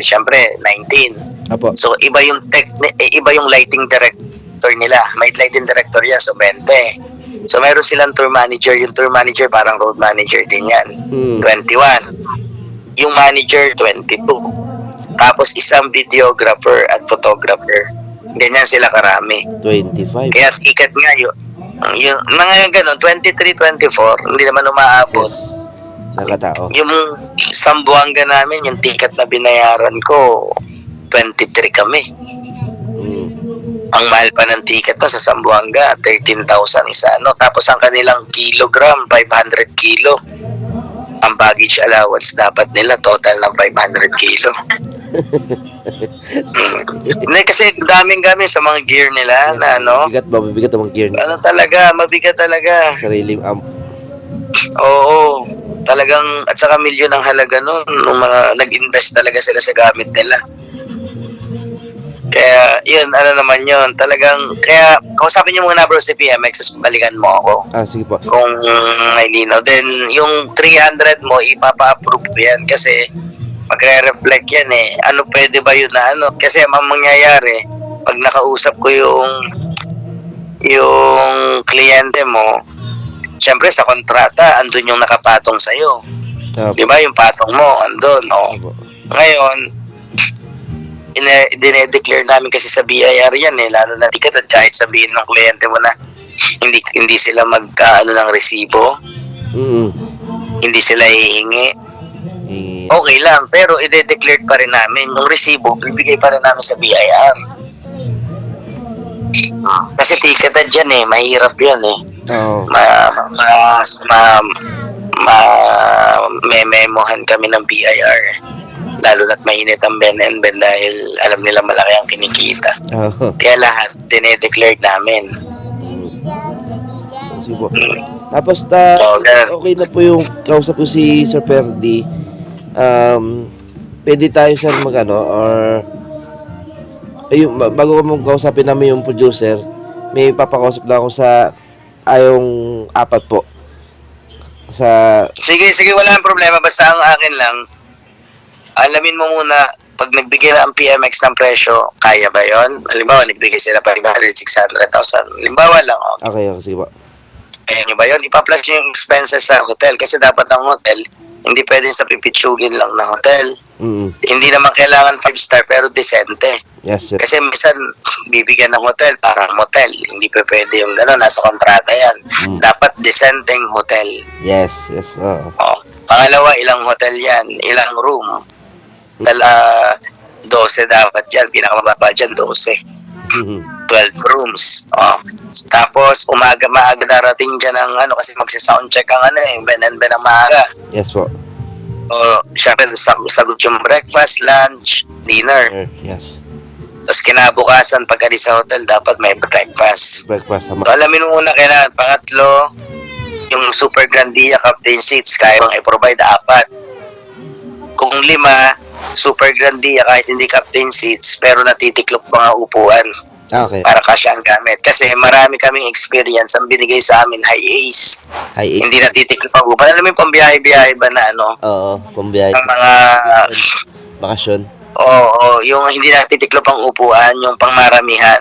Siyempre 19. Apo. So iba yung lighting director nila. May lighting director yan, so 20. So meron silang tour manager. Yung tour manager parang road manager din yan. 21. Yung manager 22. Tapos isang videographer at photographer. Ganyan sila karami. 25. Kaya ticket nga yung mga ganun, 23, 24, hindi naman umaabot. Yes. Nakatao. Yung Sambuanga namin, yung ticket na binayaran ko, 23 kami. Ang mahal pa ng ticket to sa Sambuanga, 13,000 isa. No? Tapos ang kanilang kilogram, 500 kilo. Ang baggage allowance dapat nila, total ng 500 kilo. Hindi, kasi daming gamit sa mga gear nila na ano. Mabigat ang gear nila. Ano talaga, mabigat talaga. Sariling Oo, talagang, at saka milyon ang halaga nun, nung mga nag-invest talaga sila sa gamit nila. Kaya, yun, ano naman yun, talagang, kaya, kausapin niyo muna bro si PMX, tapos balikan mo ako. Sige po. Kung may linaw. Then, yung 300 mo, ipapa-approve yan, kasi, magre-reflect yan eh. Ano, pwede ba yun na ano? Kasi, ang mangyayari, pag nakausap ko yung kliyente mo, siyempre sa kontrata, andun yung nakapatong sa'yo. Di ba? Yung patong mo, andun. Oh. Ngayon, dinedeclare namin kasi sa BIR yan eh, lalo na ticket at kahit sabihin ng kliyente mo na hindi sila magkaano ng resibo. Hindi sila hihingi. Okay lang, pero i-declare pa rin namin. Yung resibo, bibigay pa rin namin sa BIR. Kasi ticket at dyan eh, mahirap yan eh. Mememohan kami ng BIR, lalo na't mainit ang Ben dahil alam nila malaki ang kinikita. Kaya lahat dinedeclare namin. Sige po. Tapos okay na po yung kausap ko si Sir Perdi. Pwede tayo sir or bago ko mong kausapin namin yung producer, may papakausap na ako sa yung 4 po. Sige, walang problema. Basta ang akin lang, alamin mo muna, pag nagbigay na ang PMX ng presyo, kaya ba yon? Halimbawa, nagbigay sila pa 500,000, 600,000. Halimbawa lang, Okay, sige po. Kaya nyo ba yun? Ipa-plus nyo yung expenses sa hotel. Kasi dapat ang hotel, hindi pwedeng sa pipitsugin lang ng hotel. Hindi naman kailangan 5-star pero decente. Yes, sir. Kasi minsan bibigyan ng hotel parang motel. Hindi pa pwede yung gano'n. Nasa kontrata yan. Dapat decenteng hotel. Yes. Pangalawa, ilang hotel yan? Ilang room? 12 dapat yan. Pinakamababa dyan, 12. 12 rooms. Tapos, maaga darating dyan ang kasi magsi-soundcheck ang Ben ang maaga. Yes po. Siyempre, sagot yung breakfast, lunch, dinner. Yes. Tapos kinabukasan, pag-alis sa hotel, dapat may breakfast. So, alamin mo muna kailangan. Pangatlo, yung Super Grandia Captain Seats, kaya mong i-provide 4. Kung 5, Super Grandia kahit hindi Captain Seats, pero natitiklop mga upuan. Okay. Para kasya ang gamit. Kasi marami kaming experience ang binigay sa amin, high A's. Hindi natitiklop ang upuan. Alam mo yung pambiyahe-biyahe ba na Oo, pambiyahe. Ang mga bakasyon. Oo, yung hindi natitiklop ang upuan, yung pangmaramihan.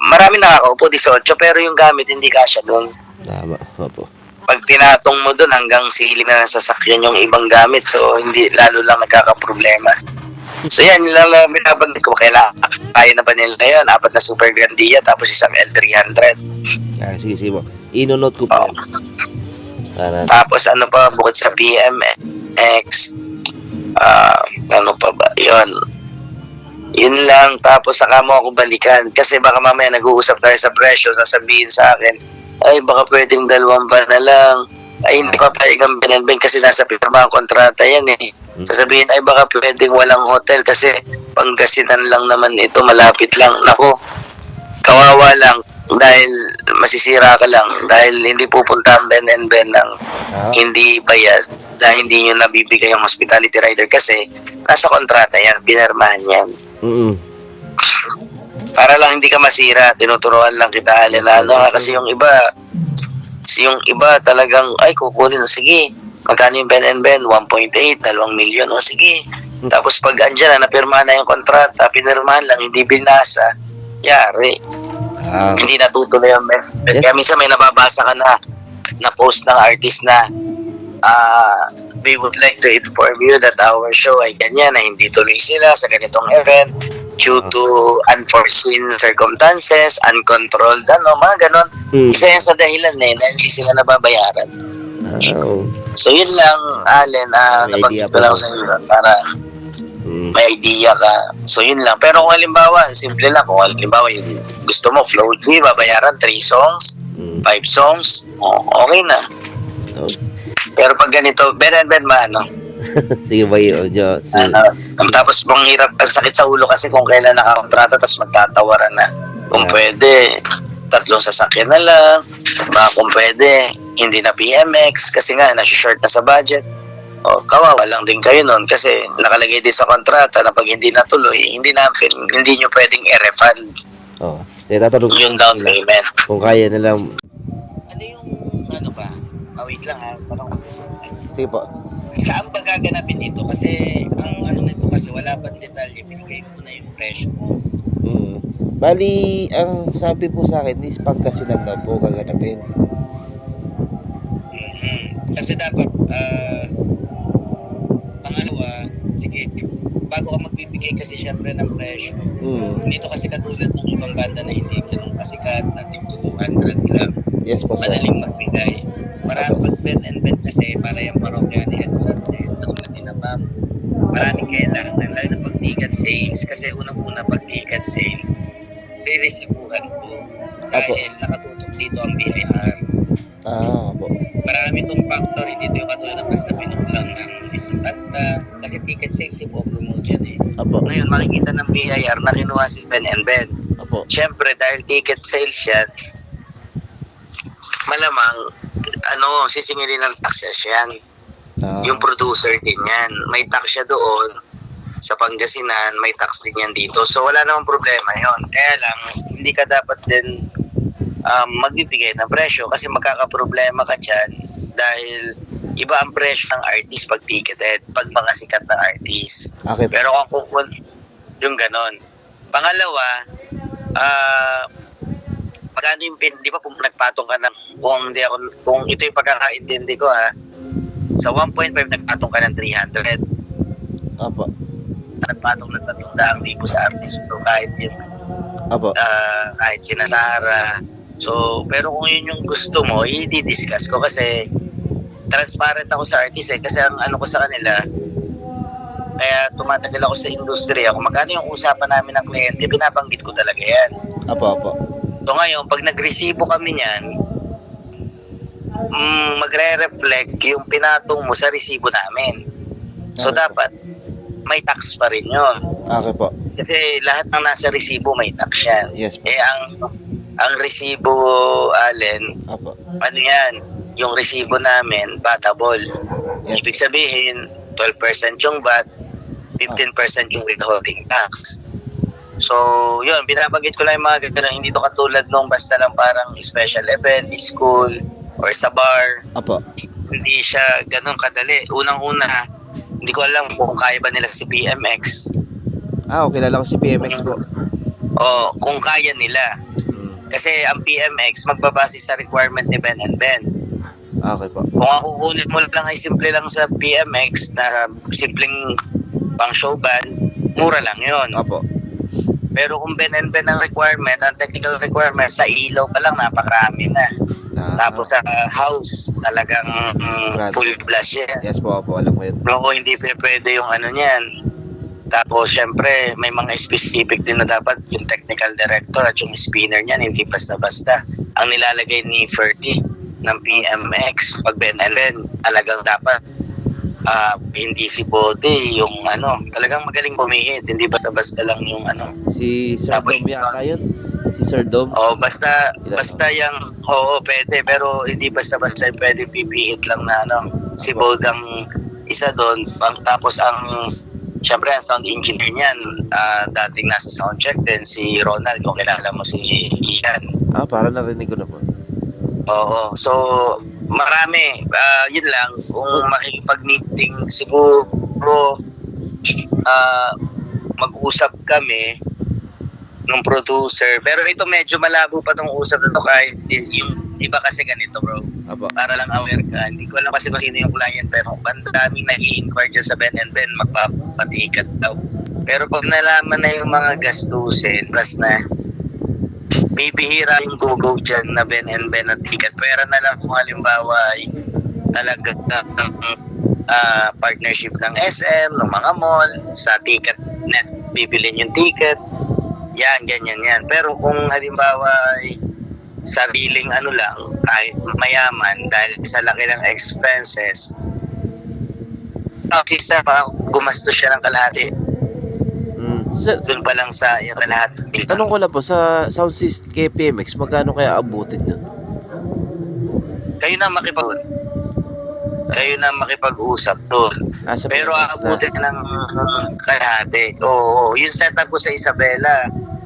Marami nakakaupo, 18, pero yung gamit hindi kasya doon. Tama, opo. Pag pinatong mo doon hanggang ceiling na ng sasakyan yung ibang gamit, so hindi lalo lang nagkakaproblema. So yan, binabanggit ko, kaya na ba nila yun? 4 na Super Grandia, tapos isang L300. Sige po. Ino-note ko po. Tapos pa, bukod sa BMX, ano pa ba? Yun lang, tapos saka mo ako balikan. Kasi baka mamaya nag-uusap tayo sa presyo, sasabihin sa akin, ay baka pwedeng 2 van na lang. Ay hindi pa pwedeng ang Ben kasi nasa pirma ang kontrata yan eh. Sasabihin, ay baka pwedeng walang hotel kasi Pangasinan lang naman ito, malapit lang. Nako, kawawa lang dahil masisira ka lang dahil hindi pupunta ang Ben ng hindi bayad dahil hindi nyo nabibigay yung hospitality rider kasi nasa kontrata yan, pinirmahan yan. Para lang hindi ka masira, tinuturuan lang kita kasi yung iba talagang ay kukunin, sige magkano yung Ben and Ben? 1.8, 2 milyon. O sige. Tapos pag andyan na, napirmahan na yung kontrata, pinirmahan lang, hindi binasa, yari. Hindi natutuloy yung Ben. Yes. Kaya minsan may nababasa ka na post ng artist na we would like to inform you that our show ay ganyan, na hindi tuloy sila sa ganitong event due to unforeseen circumstances, uncontrolled, mga ganon. Isa yan sa dahilan dahil hindi sila nababayaran. So yun lang, Allen, nabanggit ko lang sa iyo para may idea ka. So yun lang. Pero kung halimbawa, simple lang, kung halimbawa yung gusto mo, flow G, babayaran 3 songs, 5 songs, okay na. Pero pag ganito, Ben and Ben Sige ba yun? Tapos bang hirap, ang sakit sa ulo kasi kung kailan nakakontrata, tapos magtatawaran na. Kung pwede, 3 sasakyan na lang. Kung pwede, hindi na PMX kasi nga, nasi-short na sa budget. Kawawa lang din kayo nun kasi nakalagay din sa kontrata na pag hindi natuloy, hindi nyo pwedeng i-refund. Yung down payment. Kung kaya na lang. Ano yung, wait lang parang masusunod. Sige po. Saan ba gaganapin ito? Kasi, ang nito kasi wala pang detalye, binigay mo na yung presyo mo. Bali, ang sabi po sa akin is Pangasinan na po gaganapin. Kasi dapat, pangalawa, sige, bago ka magbibigay kasi syempre ng presyo. Dito kasi katulad ng ibang banda na hindi ganun kasikat, na tip to 200 lang. Yes po, sir. Madaling magbigay. Marami pag Ben and Ben kasi para yung parokya ni Edward katulad din na ma'am. Maraming kailangan, lalo na pag ticket sales. Kasi unang-una pag ticket sales, re-receivehan po. Dahil nakatutok dito ang BIR. Opo. Marami itong factor, hindi ito yung katulad na basta pinuklang ng isang kanta. Kasi ticket sales po promote yan Opo. Ngayon, makikita ng BIR na kinuha si Ben and Ben. Opo. Siyempre, dahil ticket sales yan, malamang, sisingilin ng taxes yan. Yung producer din yan. May tax siya doon sa Pangasinan, may tax din yan dito. So, wala namang problema yon. Kaya lang, hindi ka dapat din magbibigay ng presyo kasi magkakaproblema ka dyan dahil iba ang presyo ng artist pag ticketed, pag mga sikat na artist. Okay. Pero kung yung ganon. Pangalawa, magkano yung di ba kung nagpatong ka ng kung ito yung pagkakaintindi ko sa 1.5 nagpatong ka ng 300. Opo. Nagpatong ng 300,000 sa artist so kahit yung kahit sinasara. So pero kung yun yung gusto mo, i-discuss ko kasi transparent ako sa artist kasi ang ko sa kanila kaya tumatagal ako sa industriya. Kung magkano yung usapan namin ng kliyente, binabanggit ko talaga yan. Opo. So ngayon, pag nagresibo kami niyan, magre-reflect yung pinatong mo sa resibo namin. So dapat, may tax pa rin yun. Okay po. Kasi lahat ng nasa resibo may tax yan. Yes po. Ang resibo, Allen, yan? Yung resibo namin, batable. Yes. Ibig sabihin, 12% yung VAT, 15% yung withholding tax. So, yun, binabanggit ko lang yung mga ganun. Hindi to katulad nung basta lang parang special event, school, or sa bar. Hindi siya ganun kadali. Unang-una, hindi ko alam kung kaya ba nila si PMX. Kilala ko si PMX po. Kung kaya nila. Kasi ang PMX, magbabase sa requirement ni Ben and Ben. Okay po. Kung ako kunin mo lang ay simple lang sa PMX na simpleng pang show band, mura lang yun. Pero kung Ben and Ben ang requirement, ang technical requirement, sa ilaw pa lang napakarami na. Tapos sa house, talagang full blast yan. Yes po, alam ko yun. Pero hindi pwede yung niyan. Tapos syempre, may mga specific din na dapat yung technical director at yung spinner niyan, hindi basta-basta. Ang nilalagay ni Ferty ng PMX, pag Ben and Ben, talagang dapat hindi si Bode yung talagang magaling pumihit, hindi basta-basta lang yung si Sir Dom yata yun. Si Sir Dom. Basta yung pwede, pero hindi basta-basta yung pwede pipihit lang na si Bode ang isa doon. Tapos syempre ang sound engineer niyan, dating nasa sound check din si Ronald, kung kilala mo si Ian. Parang narinig ko na po. So marami. Yun lang. Kung makikipag-meeting, siguro mag-usap kami ng producer. Pero ito medyo malabo pa tong usap na to kahit yung iba kasi ganito, bro. Apo. Para lang aware ka. Hindi ko alam kasi kung sino yung client, pero ang daming nag-i-inquire dyan sa Ben & Ben, magpapatikat daw. Pero pag nalaman na yung mga gastusin, plus na bibihira yung go-go dyan na Ben & Ben at ticket. Pera na lang kung halimbawa ay talaga partnership ng SM, ng mga mall, sa ticket net, bibilin yung ticket. Yan, ganyan yan. Pero kung halimbawa ay sariling ano lang, kahit mayaman, dahil sa laki ng expenses, ang system pa, gumastos siya ng kalahati. Doon pa lang sa yung kalahati. Tanong ko lang po, sa sound system kay PMX, magkano kaya abutin nun? Kayo na makipag-usap doon. Sa Pero PMX aabutin ng kalahati. Oo, yung setup ko sa Isabela,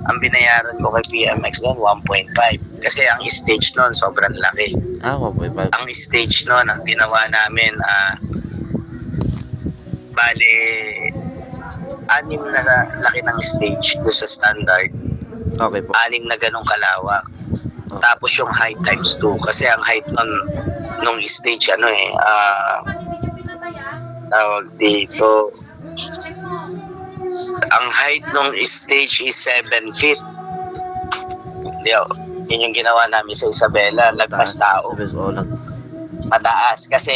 ang binayaran ko kay PMX doon, 1.5. Kasi ang stage noon, sobrang laki. 1.5. Ang stage noon, ang ginawa namin, bale, 6 na sa laki ng stage doon sa standard. Okay po. 6 na ganong kalawak. Oh. Tapos yung height times 2. Kasi ang height nung stage, tawag dito, ang height ng stage is 7 feet. Yun yung ginawa namin sa Isabela, lagpas tao. Mataas kasi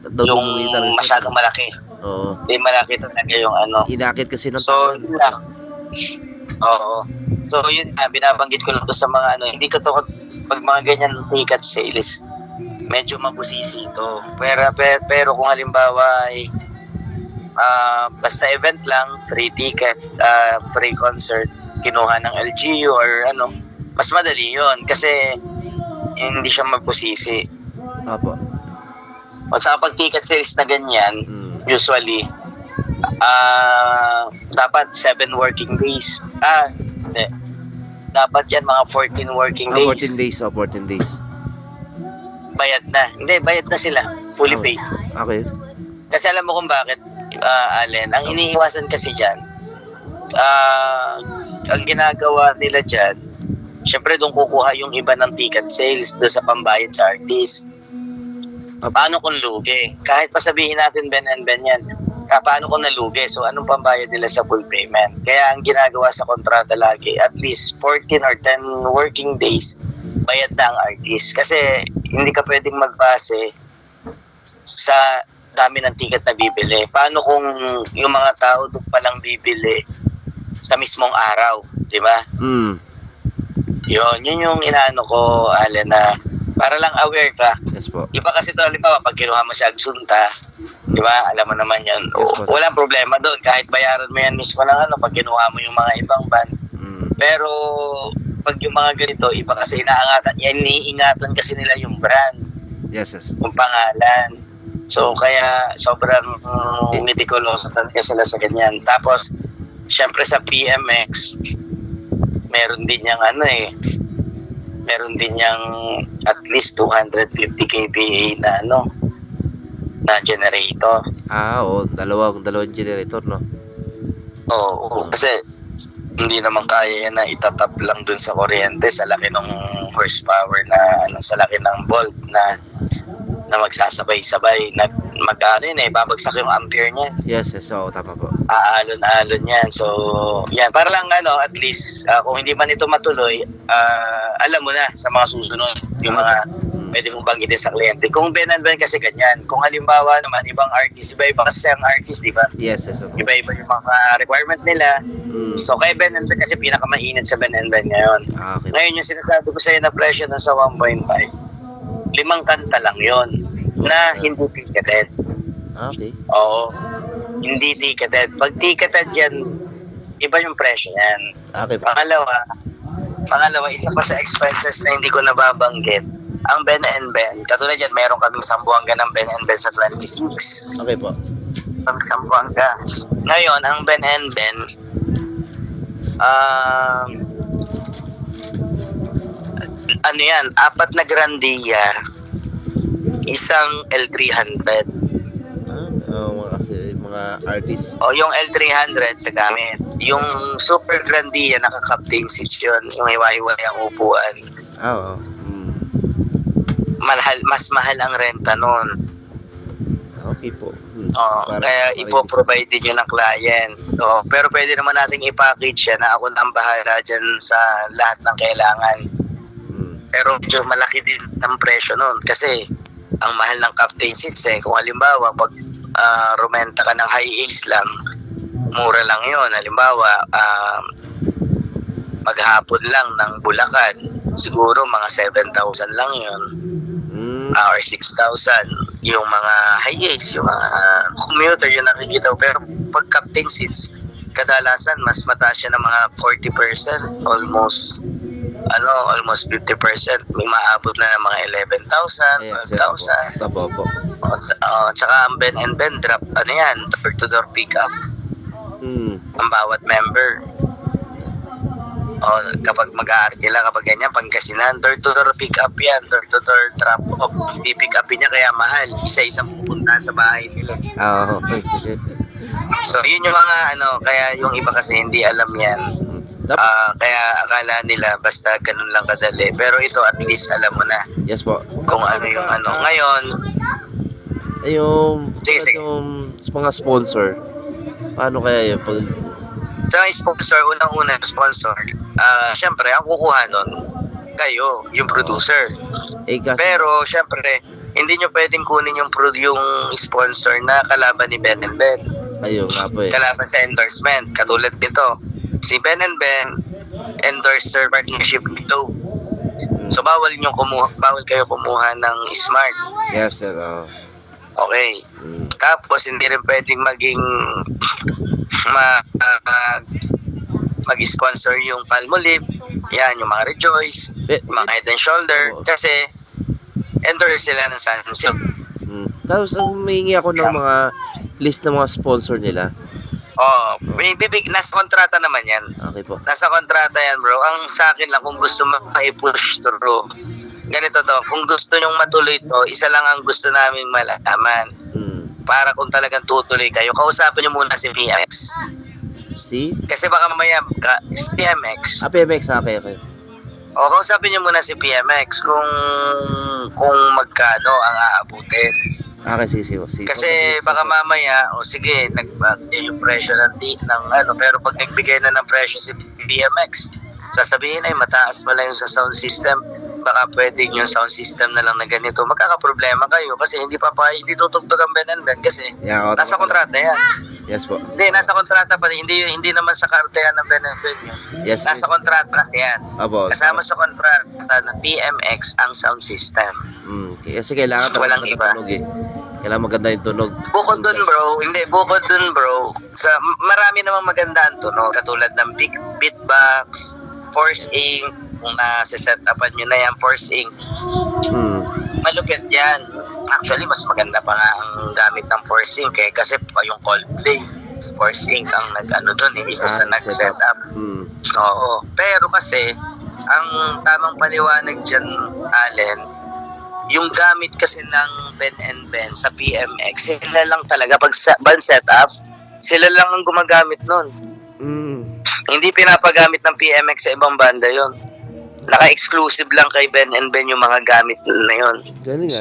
yung masyadong malaki. Oo. Hindi malaki talaga yung Inakit kasi ng So, yun lang. Oo. So, yun na, binabanggit ko lang to sa mga hindi ko to, pag mga ganyan ticket sales, medyo mabusisi ito. Pero kung halimbawa ay basta event lang, free ticket, free concert, kinuha ng LGU or mas madali yun kasi hindi siya magbusisi. Apo. O sa pag ticket sales na ganyan, usually, dapat 7 working days. Hindi. Dapat yan mga 14 working days. 14 days. 14 days. Bayad na. Hindi, bayad na sila. Fully paid. Okay. Kasi alam mo kung bakit, Allen, ang iniiwasan kasi dyan, ang ginagawa nila dyan, syempre doon kukuha yung iba ng ticket sales doon sa pambayad sa artist. Paano kung lugi? Kahit pa sabihin natin Ben & Ben yan, paano kung nalugi? So anong pambayad nila sa full payment? Kaya ang ginagawa sa kontrata lagi, at least 14 or 10 working days, bayad na ang artist. Kasi hindi ka pwedeng magbase sa dami ng ticket na bibili. Paano kung yung mga tao doon palang bibili sa mismong araw? Di ba? Yun yung inaano ko, Allen, na para lang aware ka. Yes po. Iba kasi ito, halimbawa, pag kinuha mo sa Agsunta, di ba, alam mo naman yan. Yes, po. Walang problema doon. Kahit bayaran mo yan mismo ng pag kinuha mo yung mga ibang band. Pero, pag yung mga ganito, iba kasi iniingatan kasi nila yung brand. Yes. Yung pangalan. So, kaya sobrang meticulous talaga sila sa ganyan. Tapos, syempre sa PMX, meron din yung meron din yung at least 250 kVA na na generator. Oo, dalawang generator, no? Oo, kasi hindi naman kaya yan na itatap lang dun sa kuryente sa laki ng horsepower na sa laki ng volt na magsasabay-sabay na babagsak yung ampere niya. Yes, oo, tama po. Aalon yan. So, yan, para lang at least kung hindi man ito matuloy, alam mo na sa mga susunod yung mga pwede mong banggitin sa kliyente. Kung Ben & Ben kasi ganyan. Kung halimbawa naman, ibang artist, iba-iba kasi ang artist, di ba? Yes, okay. Iba-iba yung mga requirement nila. So, kay Ben & Ben kasi pinakamainit sa Ben & Ben ngayon. Okay. Ngayon, yung sinasabi ko sa'yo na presyo na sa 1.5, 5 kanta lang yon na hindi ticketed. Okay. Oo. Hindi ticketed. Pag ticketed yan, iba yung presyo yan. Okay. Pangalawa, isa pa sa expenses na hindi ko nababanggit, ang Ben & Ben, katulad yan, meron kaming Sambuanga ng Ben & Ben sa 26. Okay po. Ang Sambuanga. Ngayon, ang Ben & Ben, ano yan, 4 na Grandia, isang L300. Mga artist. O yung L300 sa gamit. Yung Super Grandia, naka-captain seats yun. Yung hiwa-hiwalay ang upuan. Oo. Mas mahal ang renta nun. Okay po. Kaya ipoprovide din yun ng client. Pero pwede naman nating i-package yan na ako na ang bahala dyan sa lahat ng kailangan. Pero medyo malaki din ang presyo nun. Kasi ang mahal ng captain seats eh. Kung halimbawa, pag rumenta ka ng high ace lang, mura lang yun. Halimbawa, maghapon lang ng Bulacan, siguro mga 7,000 lang yun. Or 6,000. Yung mga high ace, yung mga commuter, yung nakikita ko. Pero pag captain seats, kadalasan mas mataas siya ng mga 40%, almost 50%. May maabot na ng mga 11,000, 12,000. Tapo. Tsaka ang Ben and Ben drop, door-to-door pickup. Ang bawat member. Kapag mag-aarke lang, kapag ganyan, Pangasinan, door-to-door pickup yan, door-to-door drop-off. Pipick upin niya kaya mahal. Isa-isang pupunta sa bahay nila. So, yun yung mga kaya yung iba kasi hindi alam yan. Kaya akala nila basta ganun lang kadali. Pero ito at least alam mo na. Yes po. Kung ano yung Ngayon, yung sige. mga sponsor, paano kaya yun? Sa sponsor, unang-unang sponsor, syempre, ang kukuha nun, kayo, yung producer. Kasi, Pero, syempre, hindi nyo pwedeng kunin yung sponsor na kalaban ni Ben and Ben. ayun nga po eh. Kalaban sa endorsement. Katulad nito, si Ben and Ben endorser partnership with Globe. So, bawal kayo kumuha ng Smart. Yes, sir. Okay. Tapos, hindi rin pwedeng maging mag-sponsor yung Palmolive, yan, yung mga Rejoice, yung mga Head and Shoulder, kasi endorser sila ng Sunsilk. Tapos humingi ako ng mga list ng mga sponsor nila. Nasa kontrata naman yan. Okay po. Nasa kontrata yan, bro. Ang sa akin lang, kung gusto mo i-push through, ganito to, kung gusto nyong matuloy to, isa lang ang gusto naming malaman. Para kung talagang tutuloy kayo, kausapin nyo muna si PMX. Kasi baka mamaya, PMX. PMX, okay. Kausapin nyo muna si PMX kung magkano ang aabutin. Okay, sige. Kasi baka mamaya, sige, yung presyo ng pero pag nagbigay na ng presyo si PMX, sasabihin ay mataas pala yung sa sound system. Baka pwedeng yung sound system na lang na ganito, magkakaproblema kayo kasi hindi tutugtog ang Ben and Ben kasi nasa kontrata yan. Yes po. Hindi, nasa kontrata pa hindi naman sa kartehan ng Ben and Ben yun. Yes. Nasa kontrata kasi yan. Kasama sa kontrata ng PMX ang sound system. Kasi kailangan walang iba. Kailangan maganda yung tunog. Bukod dun bro, marami namang maganda ang tunog, katulad ng big beatbox, force ink, kung nasa-set-upan nyo na yan, force ink. Malupit yan. Actually, mas maganda pa nga ang gamit ng force ink kasi yung Coldplay, force ink ang isa sa nag-set up. Oo. Pero kasi, ang tamang paliwanag dyan, Allen, yung gamit kasi ng Ben and Ben sa PMX, sila lang talaga, pag band setup, sila lang ang gumagamit nun. Hindi pinapagamit ng PMX sa ibang banda yon. Naka-exclusive lang kay Ben and Ben yung mga gamit na yon. Galing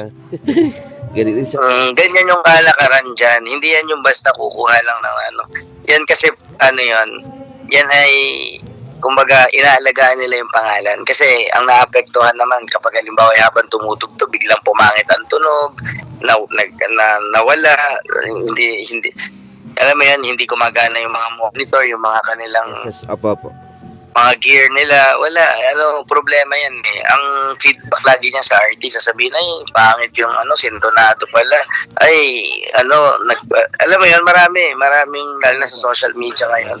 ganyan yung kalakaran dyan. Hindi yan yung basta kukuha lang ng Yan kasi, yan ay, kumbaga, inaalagaan nila yung pangalan. Kasi, ang naapektuhan naman, kapag halimbawa habang tumutugtog, biglang pumangit ang tunog, nawala, hindi, alam mo yan, hindi gumagana yung mga monitor, yung mga kanilang mga gear nila, wala, problema yan eh. Ang feedback lagi niya sa artist, sasabihin ay, pangit yung sintonado pala. Ay, alam mo yun, maraming lalo na sa social media ngayon.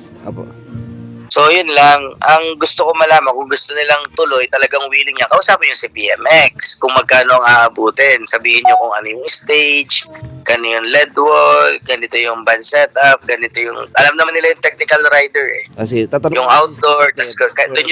So, yun lang. Ang gusto ko malaman, kung gusto nilang tuloy, talagang willing niya, kausapin niyo si PMX. Kung magkano ang aabutin, sabihin niyo kung ano yung stage, ganito yung LED wall, ganito yung band setup, ganito yung, alam naman nila yung technical rider eh. Kasi, yung outdoor, doon yung